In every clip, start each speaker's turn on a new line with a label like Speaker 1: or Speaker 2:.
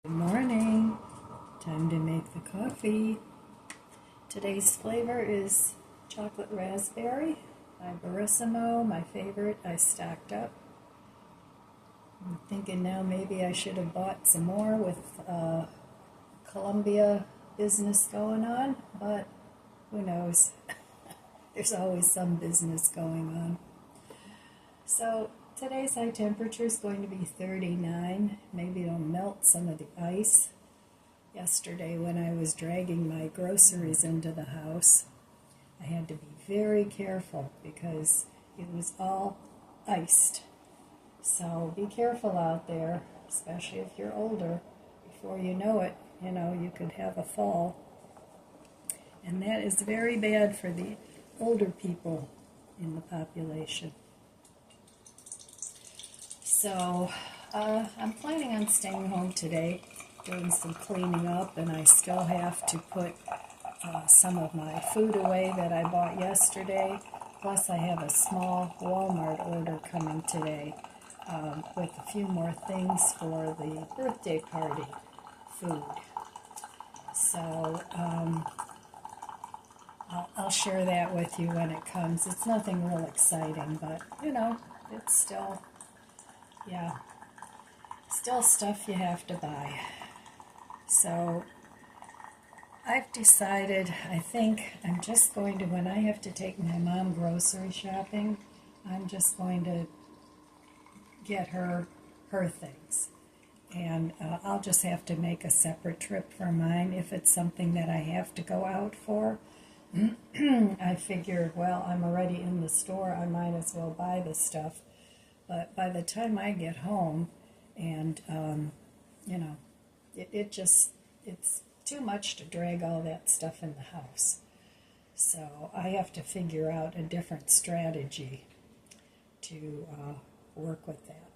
Speaker 1: Good morning. Time to make the coffee. Today's flavor is chocolate raspberry by Barissimo, my favorite. I stocked up. I'm thinking now maybe I should have bought some more with Columbia business going on, but who knows? There's always some business going on. So today's high temperature is going to be 39. Maybe it'll melt some of the ice. Yesterday when I was dragging my groceries into the house, I had to be very careful because it was all iced. So be careful out there, especially if you're older. Before you know it, you could have a fall. And that is very bad for the older people in the population. So I'm planning on staying home today, doing some cleaning up, and I still have to put some of my food away that I bought yesterday. Plus I have a small Walmart order coming today with a few more things for the birthday party food. So I'll share that with you when it comes. It's nothing real exciting, but it's still, still stuff you have to buy. So I've decided, I think I'm just going to, when I have to take my mom grocery shopping, I'm just going to get her things. And I'll just have to make a separate trip for mine if it's something that I have to go out for. I figured, well, I'm already in the store, I might as well buy the stuff. But by the time I get home, and, it's too much to drag all that stuff in the house. So I have to figure out a different strategy to work with that.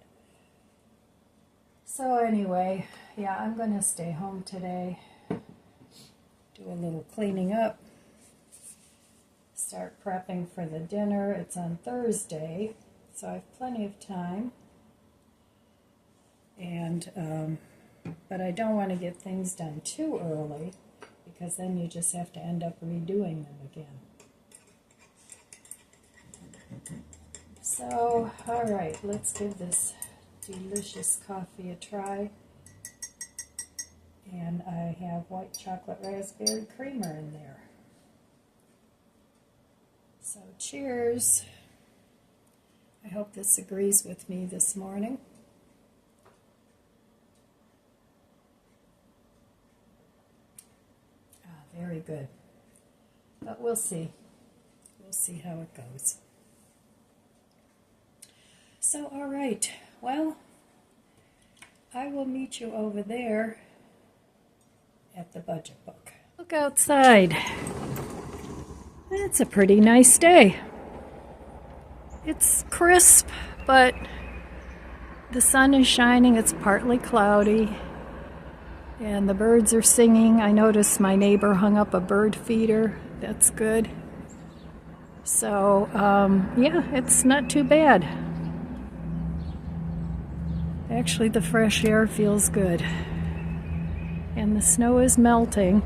Speaker 1: So anyway, I'm going to stay home today, do a little cleaning up, start prepping for the dinner. It's on Thursday, so I have plenty of time. And but I don't want to get things done too early, because then you just have to end up redoing them again. So, all right, let's give this delicious coffee a try. And I have white chocolate raspberry creamer in there. So cheers. I hope this agrees with me this morning. Very good. But we'll see. We'll see how it goes. So, all right. Well, I will meet you over there at the budget book. Look outside. It's a pretty nice day. It's crisp, but the sun is shining. It's partly cloudy. And the birds are singing. I noticed my neighbor hung up a bird feeder. That's good. So, it's not too bad. Actually, the fresh air feels good. And the snow is melting.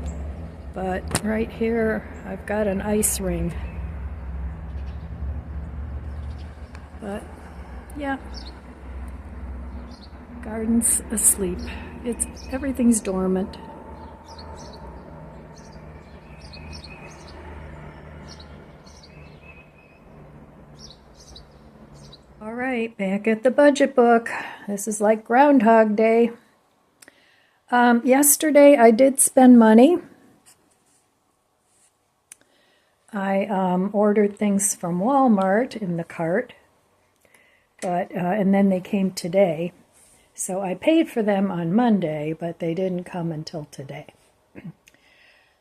Speaker 1: But right here, I've got an ice ring. But, garden's asleep. Everything's dormant. All right, back at the budget book. This is like Groundhog Day. Yesterday I did spend money. I ordered things from Walmart in the cart, but and then they came today. So I paid for them on Monday, but they didn't come until today.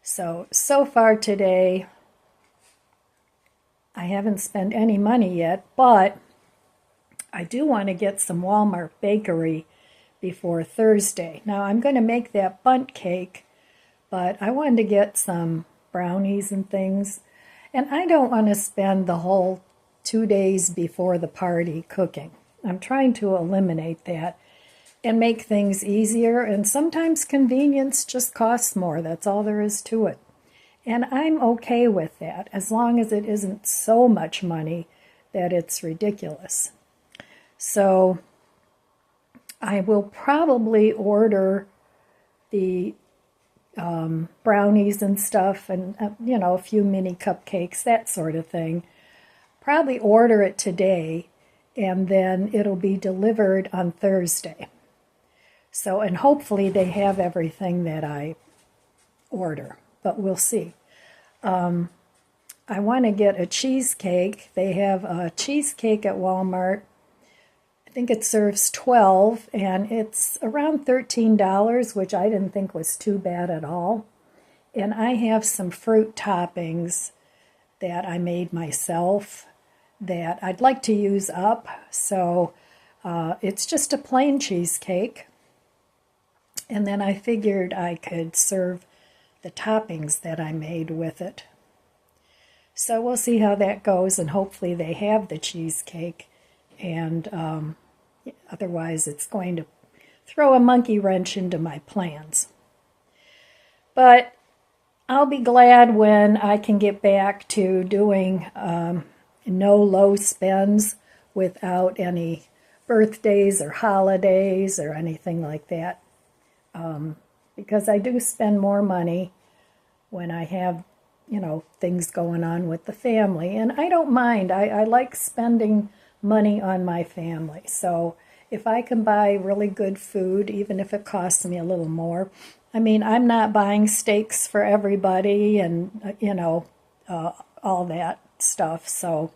Speaker 1: So far today, I haven't spent any money yet, but I do want to get some Walmart bakery before Thursday. Now, I'm going to make that bundt cake, but I wanted to get some brownies and things, and I don't want to spend the whole 2 days before the party cooking. I'm trying to eliminate that. and make things easier. And sometimes convenience just costs more. That's all there is to it. And I'm okay with that, as long as it isn't so much money that it's ridiculous. So I will probably order the brownies and stuff, and a few mini cupcakes, that sort of thing. Probably order it today, and then it'll be delivered on Thursday. So, and hopefully they have everything that I order, but we'll see. I want to get a cheesecake. They have a cheesecake at Walmart. I think it serves 12, and it's around $13, which I didn't think was too bad at all. And I have some fruit toppings that I made myself that I'd like to use up. So it's just a plain cheesecake. And then I figured I could serve the toppings that I made with it. So we'll see how that goes, and hopefully they have the cheesecake. And otherwise it's going to throw a monkey wrench into my plans. But I'll be glad when I can get back to doing no low spends without any birthdays or holidays or anything like that. Because I do spend more money when I have, things going on with the family. And I don't mind. I like spending money on my family. So if I can buy really good food, even if it costs me a little more. I mean, I'm not buying steaks for everybody and, all that stuff. So,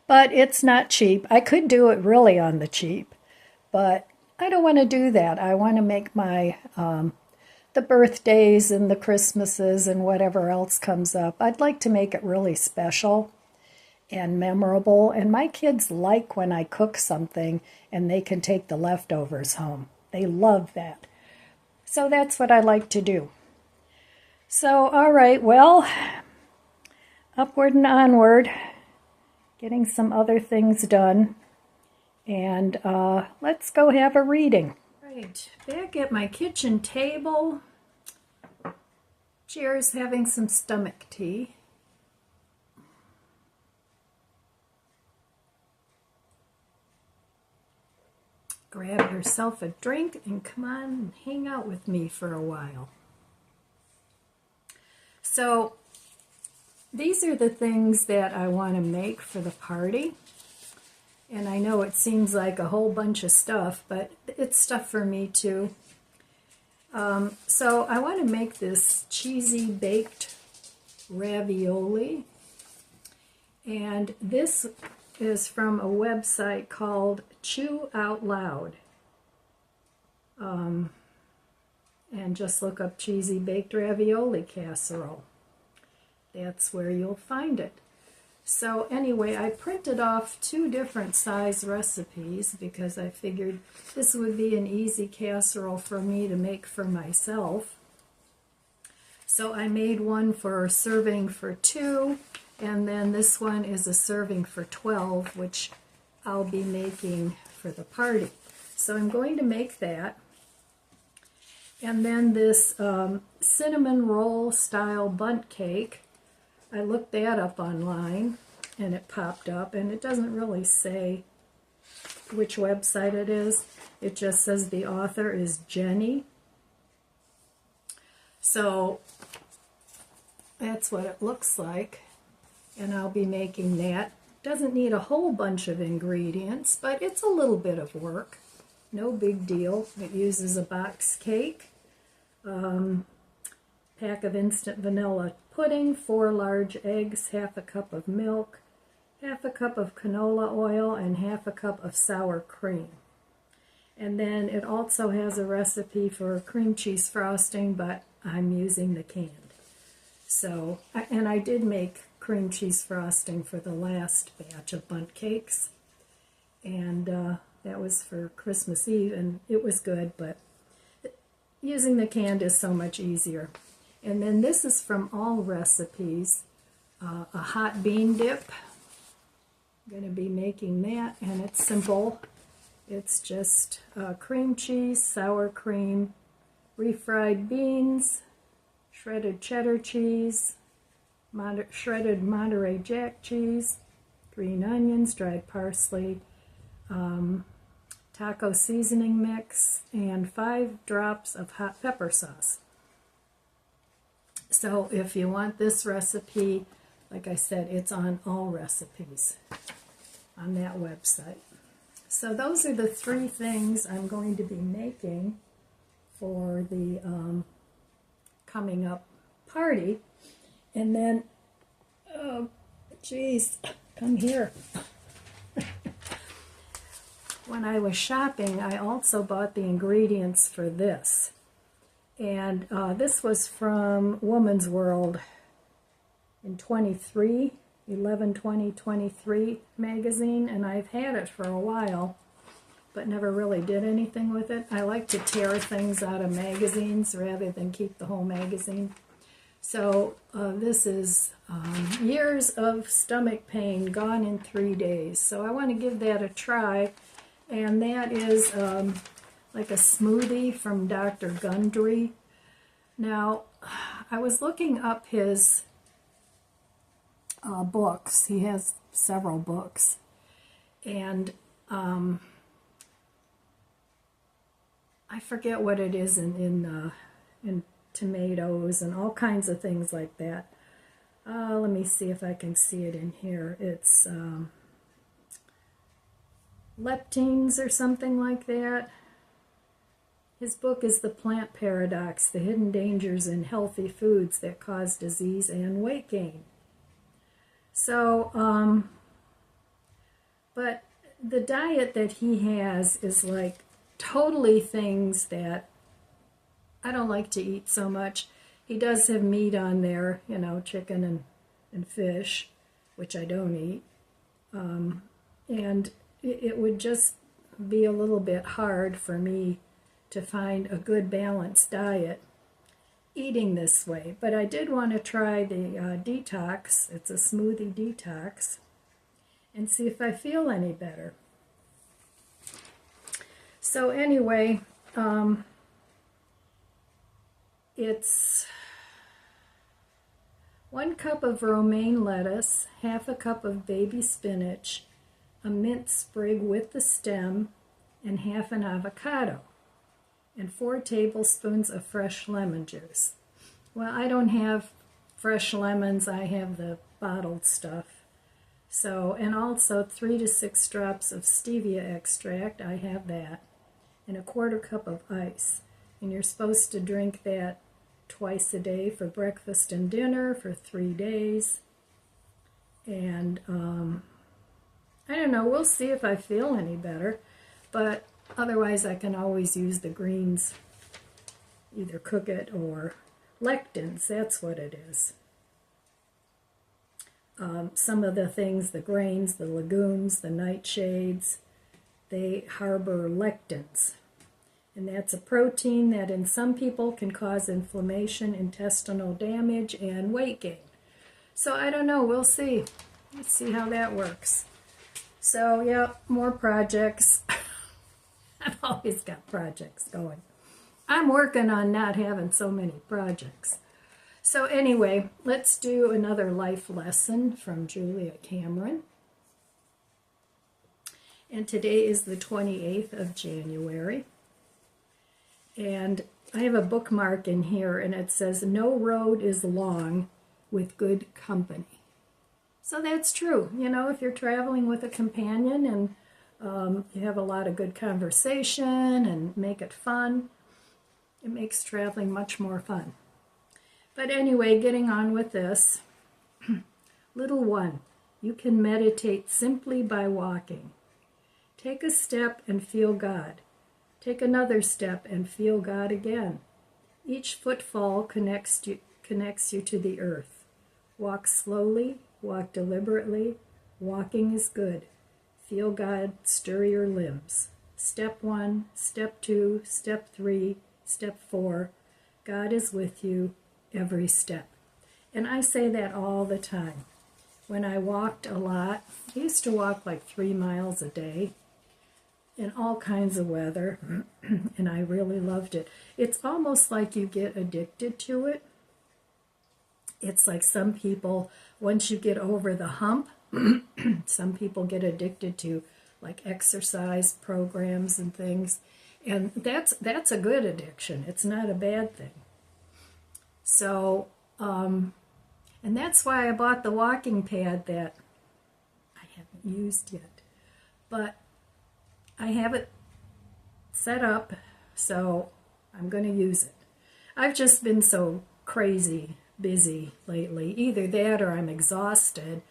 Speaker 1: but it's not cheap. I could do it really on the cheap, but I don't want to do that. I want to make my the birthdays and the Christmases and whatever else comes up. I'd like to make it really special and memorable. And my kids like when I cook something and they can take the leftovers home. They love that. So that's what I like to do. So, all right, well, upward and onward, getting some other things done. And let's go have a reading. Right, back at my kitchen table. Jer's having some stomach tea. Grab yourself a drink and come on and hang out with me for a while. So these are the things that I want to make for the party. And I know it seems like a whole bunch of stuff, but it's stuff for me too. So I want to make this cheesy baked ravioli. And this is from a website called Chew Out Loud. And just look up cheesy baked ravioli casserole. That's where you'll find it. So anyway, I printed off 2 different size recipes because I figured this would be an easy casserole for me to make for myself. So I made one for serving for 2, and then this one is a serving for 12, which I'll be making for the party. So I'm going to make that. And then this cinnamon roll style bundt cake. I looked that up online and it popped up, and it doesn't really say which website it is. It just says the author is Jenny. So that's what it looks like, and I'll be making that. Doesn't need a whole bunch of ingredients, but it's a little bit of work. No big deal. It uses a box cake, pack of instant vanilla pudding, 4 large eggs, half a cup of milk, half a cup of canola oil, and half a cup of sour cream. And then it also has a recipe for cream cheese frosting, but I'm using the canned. So, and I did make cream cheese frosting for the last batch of bundt cakes, and that was for Christmas Eve, and it was good, but using the canned is so much easier. And then this is from All Recipes, a hot bean dip. I'm going to be making that, and it's simple. It's just cream cheese, sour cream, refried beans, shredded cheddar cheese, shredded Monterey Jack cheese, green onions, dried parsley, taco seasoning mix, and 5 drops of hot pepper sauce. So if you want this recipe, like I said, it's on All Recipes on that website. So those are the 3 things I'm going to be making for the coming up party. And then, oh, geez, come here. When I was shopping, I also bought the ingredients for this. And this was from Woman's World in 11/20/23 magazine, and I've had it for a while, but never really did anything with it. I like to tear things out of magazines rather than keep the whole magazine. So this is years of stomach pain gone in 3 days. So I want to give that a try, and that is like a smoothie from Dr. Gundry. Now, I was looking up his books. He has several books, and I forget what it is in tomatoes and all kinds of things like that. Let me see if I can see it in here. It's leptins or something like that. His book is The Plant Paradox, The Hidden Dangers in Healthy Foods That Cause Disease and Weight Gain. So, but the diet that he has is like totally things that I don't like to eat so much. He does have meat on there, you know, chicken and fish, which I don't eat. And it would just be a little bit hard for me to find a good balanced diet eating this way. But I did want to try the detox. It's a smoothie detox, and see if I feel any better. So anyway, it's 1 cup of romaine lettuce, half a cup of baby spinach, a mint sprig with the stem, and half an avocado, and 4 tablespoons of fresh lemon juice. Well, I don't have fresh lemons, I have the bottled stuff. So, and also 3 to 6 drops of stevia extract, I have that, and a 1/4 cup of ice. And you're supposed to drink that twice a day for breakfast and dinner for 3 days. And I don't know, we'll see if I feel any better, but otherwise I can always use the greens, either cook it or lectins, that's what it is. Some of the things, the grains, the legumes, the nightshades, they harbor lectins. And that's a protein that in some people can cause inflammation, intestinal damage, and weight gain. So I don't know, we'll see. Let's see how that works. So yeah, more projects. I've always got projects going. I'm working on not having so many projects. So anyway, let's do another life lesson from Julia Cameron. And today is the 28th of January. And I have a bookmark in here, and it says, "No road is long with good company." So that's true. You know, if you're traveling with a companion and you have a lot of good conversation and make it fun, it makes traveling much more fun. But anyway, getting on with this. Little one, you can meditate simply by walking. Take a step and feel God. Take another step and feel God again. Each footfall connects you to the earth. Walk slowly, walk deliberately. Walking is good. Feel God stir your limbs. Step 1, step 2, step 3, step 4. God is with you every step. And I say that all the time. When I walked a lot, I used to walk like 3 miles a day. in all kinds of weather, and I really loved it. It's almost like you get addicted to it. It's like some people, once you get over the hump, some people get addicted to like exercise programs and things, and that's a good addiction. It's not a bad thing. So, and that's why I bought the walking pad that I haven't used yet. But I have it set up, so I'm going to use it. I've just been so crazy busy lately. Either that or I'm exhausted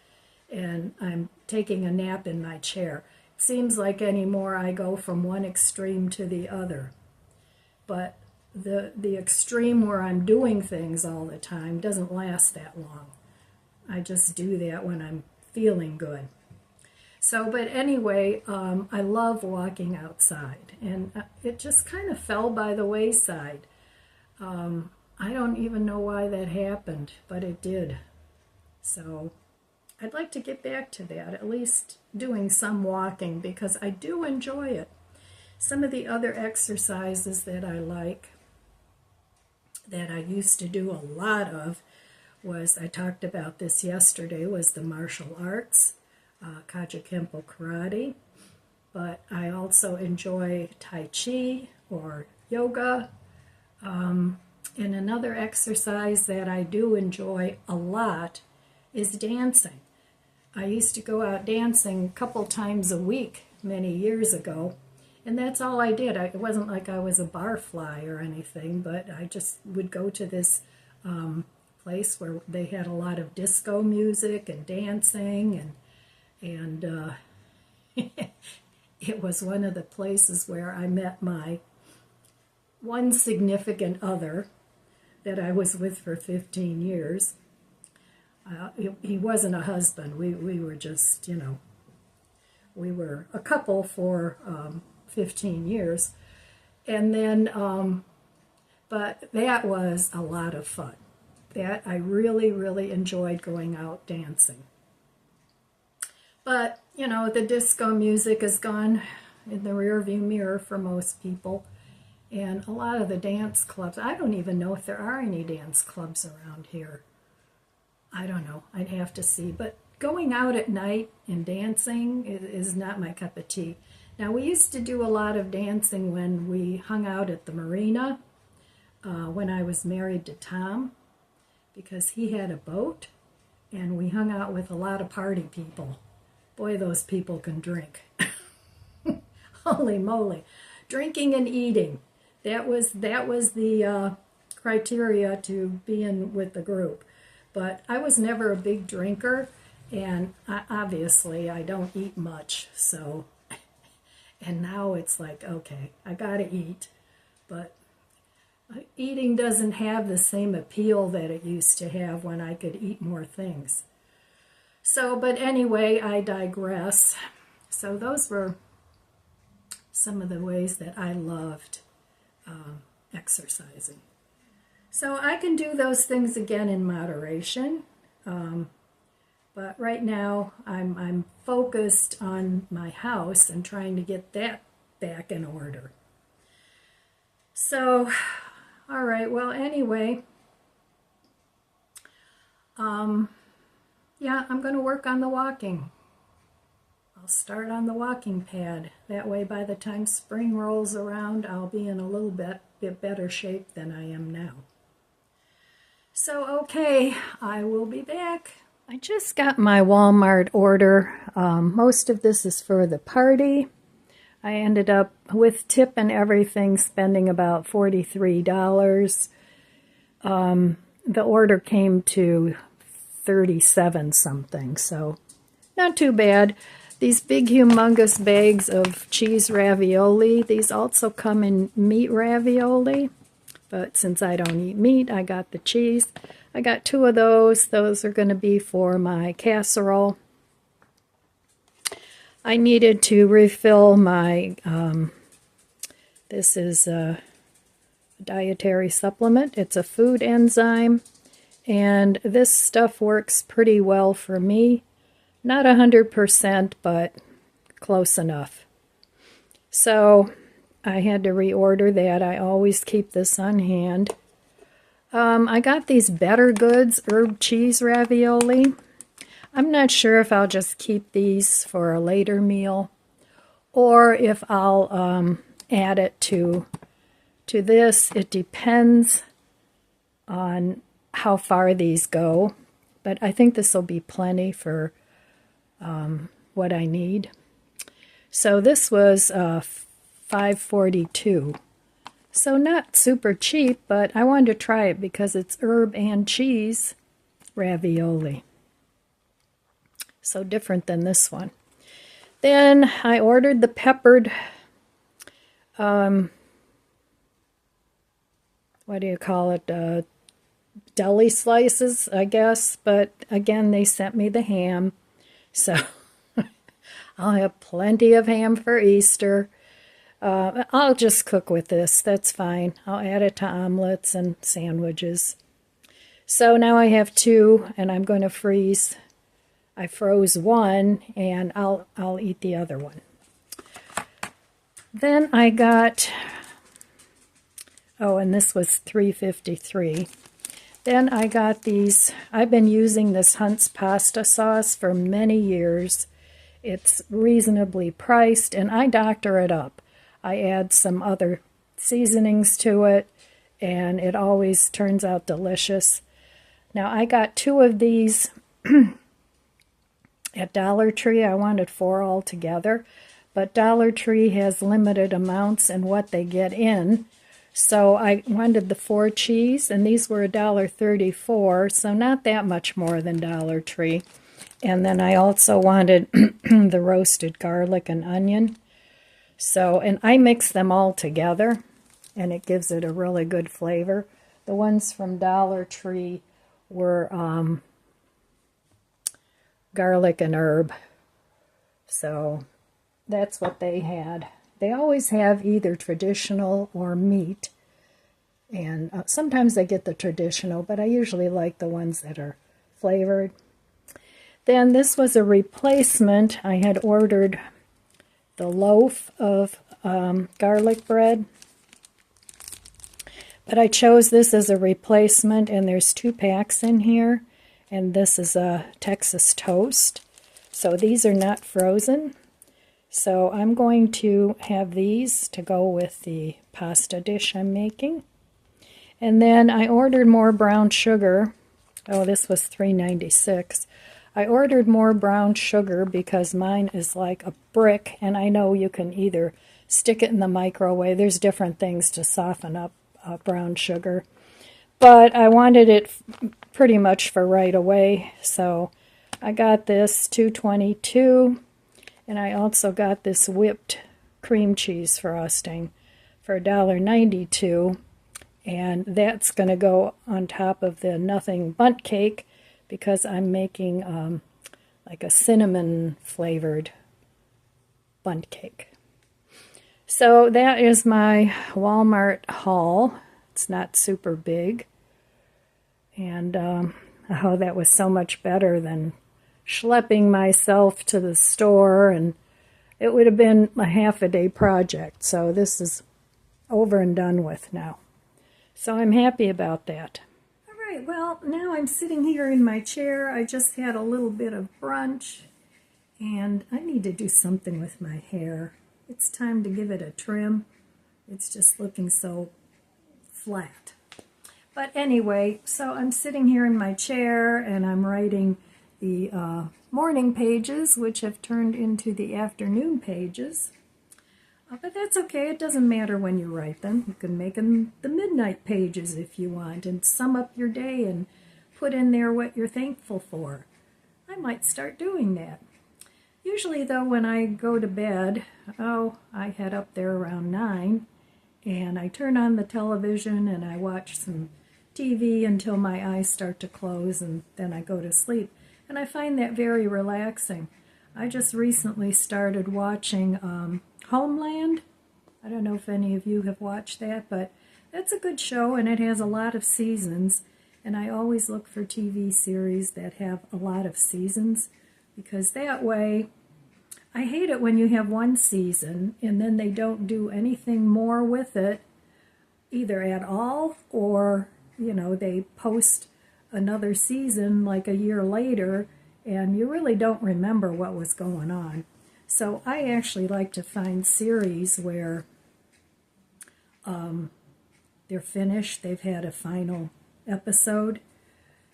Speaker 1: and I'm taking a nap in my chair. It seems like anymore I go from one extreme to the other. But the extreme where I'm doing things all the time doesn't last that long. I just do that when I'm feeling good. So, but anyway, I love walking outside, and it just kind of fell by the wayside. I don't even know why that happened, but it did. So, I'd like to get back to that, at least doing some walking, because I do enjoy it. Some of the other exercises that I like, that I used to do a lot of, was, I talked about this yesterday, was the martial arts. Kajukenpo karate, but I also enjoy Tai Chi or yoga. And another exercise that I do enjoy a lot is dancing. I used to go out dancing a couple times a week many years ago, and that's all I did. It wasn't like I was a barfly or anything, but I just would go to this place where they had a lot of disco music and dancing, and it was one of the places where I met my one significant other that I was with for 15 years. He wasn't a husband. We were just, we were a couple for 15 years. And then, but that was a lot of fun. That I really, really enjoyed going out dancing. But, the disco music has gone in the rearview mirror for most people. And a lot of the dance clubs, I don't even know if there are any dance clubs around here. I don't know. I'd have to see. But going out at night and dancing is not my cup of tea. Now, we used to do a lot of dancing when we hung out at the marina when I was married to Tom, because he had a boat, and we hung out with a lot of party people. Boy, those people can drink. Holy moly. Drinking and eating. That was the criteria to be in with the group. But I was never a big drinker, and obviously I don't eat much. So, and now it's like, okay, I gotta eat. But eating doesn't have the same appeal that it used to have when I could eat more things. So, but anyway, I digress. So those were some of the ways that I loved exercising. So I can do those things again in moderation. But right now I'm focused on my house and trying to get that back in order. So, all right, well, anyway, yeah, I'm going to work on the walking. I'll start on the walking pad. That way, by the time spring rolls around, I'll be in a little bit better shape than I am now. So, okay, I will be back. I just got my Walmart order. Most of this is for the party. I ended up, with tip and everything, spending about $43. The order came to 37 something, so not too bad. These big humongous bags of cheese ravioli, these also come in meat ravioli, but since I don't eat meat, I got the cheese. I got 2 of those. Those are going to be for my casserole. I needed to refill my, this is a dietary supplement. It's a food enzyme. And this stuff works pretty well for me. Not 100%, but close enough. So I had to reorder that. I always keep this on hand. I got these Better Goods herb cheese ravioli. I'm not sure if I'll just keep these for a later meal or if I'll add it to this. It depends on how far these go, but I think this will be plenty for what I need. So this was $5.42. So not super cheap, but I wanted to try it because it's herb and cheese ravioli. So different than this one. Then I ordered the peppered, what do you call it, deli slices, I guess. But again, they sent me the ham. So I'll have plenty of ham for Easter. I'll just cook with this. That's fine. I'll add it to omelets and sandwiches. So now I have 2, and I'm going to freeze. I froze 1, and I'll eat the other one. Then I got, and this was $3.53. Then I got these. I've been using this Hunt's pasta sauce for many years. It's reasonably priced, and I doctor it up. I add some other seasonings to it, and it always turns out delicious. Now, I got 2 of these at Dollar Tree. I wanted 4 altogether, but Dollar Tree has limited amounts in what they get in. So I wanted the 4 cheese, and these were $1.34, so not that much more than Dollar Tree. And then I also wanted the roasted garlic and onion. So, and I mix them all together, and it gives it a really good flavor. The ones from Dollar Tree were garlic and herb. So that's what they had. They always have either traditional or meat. And sometimes I get the traditional, but I usually like the ones that are flavored. Then this was a replacement. I had ordered the loaf of garlic bread. But I chose this as a replacement, and there's 2 packs in here. And this is a Texas toast. So these are not frozen. So I'm going to have these to go with the pasta dish I'm making. And then I ordered more brown sugar. Oh, this was $3.96. I ordered more brown sugar because mine is like a brick, and I know you can either stick it in the microwave. There's different things to soften up brown sugar. But I wanted it pretty much for right away, so I got this $2.22, and I also got this whipped cream cheese frosting for $1.92, and that's going to go on top of the Nothing Bundt cake because I'm making like a cinnamon flavored bundt cake. So that is my Walmart haul. It's not super big. And oh, that was so much better than schlepping myself to the store, and it would have been a half-a-day project. So this is over and done with now. So I'm happy about that. All right, well, now I'm sitting here in my chair. I just had a little bit of brunch, and I need to do something with my hair. It's time to give it a trim. It's just looking so flat. But anyway, so I'm sitting here in my chair, and I'm writing the morning pages, which have turned into the afternoon pages. But that's okay. It doesn't matter when you write them. You can make them the midnight pages if you want, and sum up your day and put in there what you're thankful for. I might start doing that. Usually, though, when I go to bed, I head up there around 9, and I turn on the television and I watch some TV until my eyes start to close, and then I go to sleep. And I find that very relaxing. I just recently started watching Homeland. I don't know if any of you have watched that, but that's a good show, and it has a lot of seasons. And I always look for TV series that have a lot of seasons, because that way I hate it when you have one season and then they don't do anything more with it, either at all, or, they post another season like a year later and you really don't remember what was going on. So I actually like to find series where they're finished, they've had a final episode.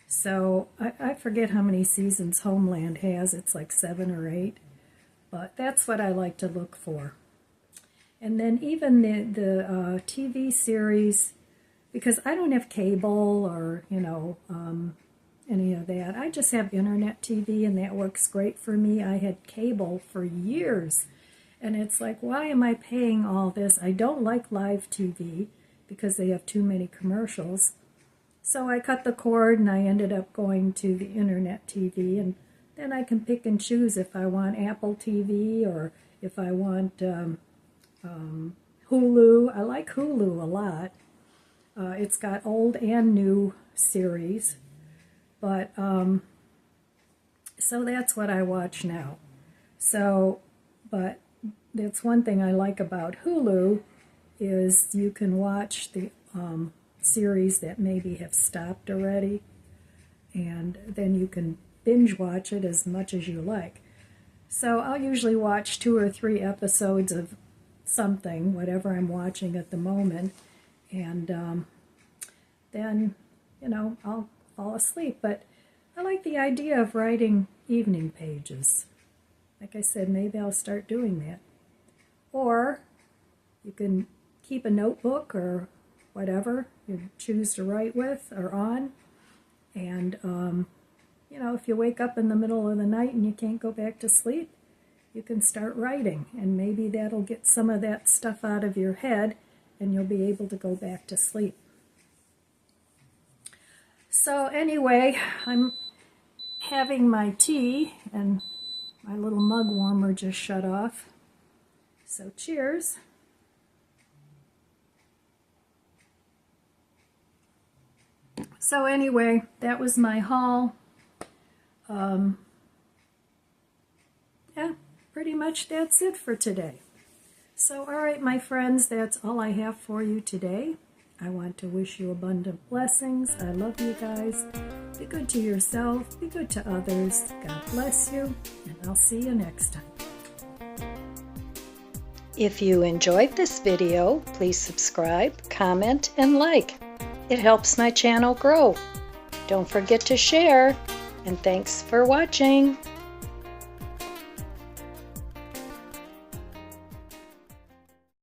Speaker 1: So I forget how many seasons Homeland has. It's like 7 or 8. But that's what I like to look for. And then even the TV series, because I don't have cable or, any of that. I just have internet TV, and that works great for me. I had cable for years. And it's like, why am I paying all this? I don't like live TV because they have too many commercials. So I cut the cord and I ended up going to the internet TV, and then I can pick and choose if I want Apple TV or if I want Hulu. I like Hulu a lot. It's got old and new series, but so that's what I watch now. So, but that's one thing I like about Hulu is you can watch the series that maybe have stopped already, and then you can binge watch it as much as you like. So I'll usually watch 2 or 3 episodes of something, whatever I'm watching at the moment, and then, I'll fall asleep. But I like the idea of writing evening pages. Like I said, maybe I'll start doing that. Or you can keep a notebook or whatever you choose to write with or on, and if you wake up in the middle of the night and you can't go back to sleep, you can start writing, and maybe that'll get some of that stuff out of your head and you'll be able to go back to sleep. So anyway, I'm having my tea and my little mug warmer just shut off. So cheers. So anyway, that was my haul. Yeah, pretty much that's it for today. So, all right, my friends, that's all I have for you today. I want to wish you abundant blessings. I love you guys. Be good to yourself. Be good to others. God bless you, and I'll see you next time.
Speaker 2: If you enjoyed this video, please subscribe, comment, and like. It helps my channel grow. Don't forget to share, and thanks for watching.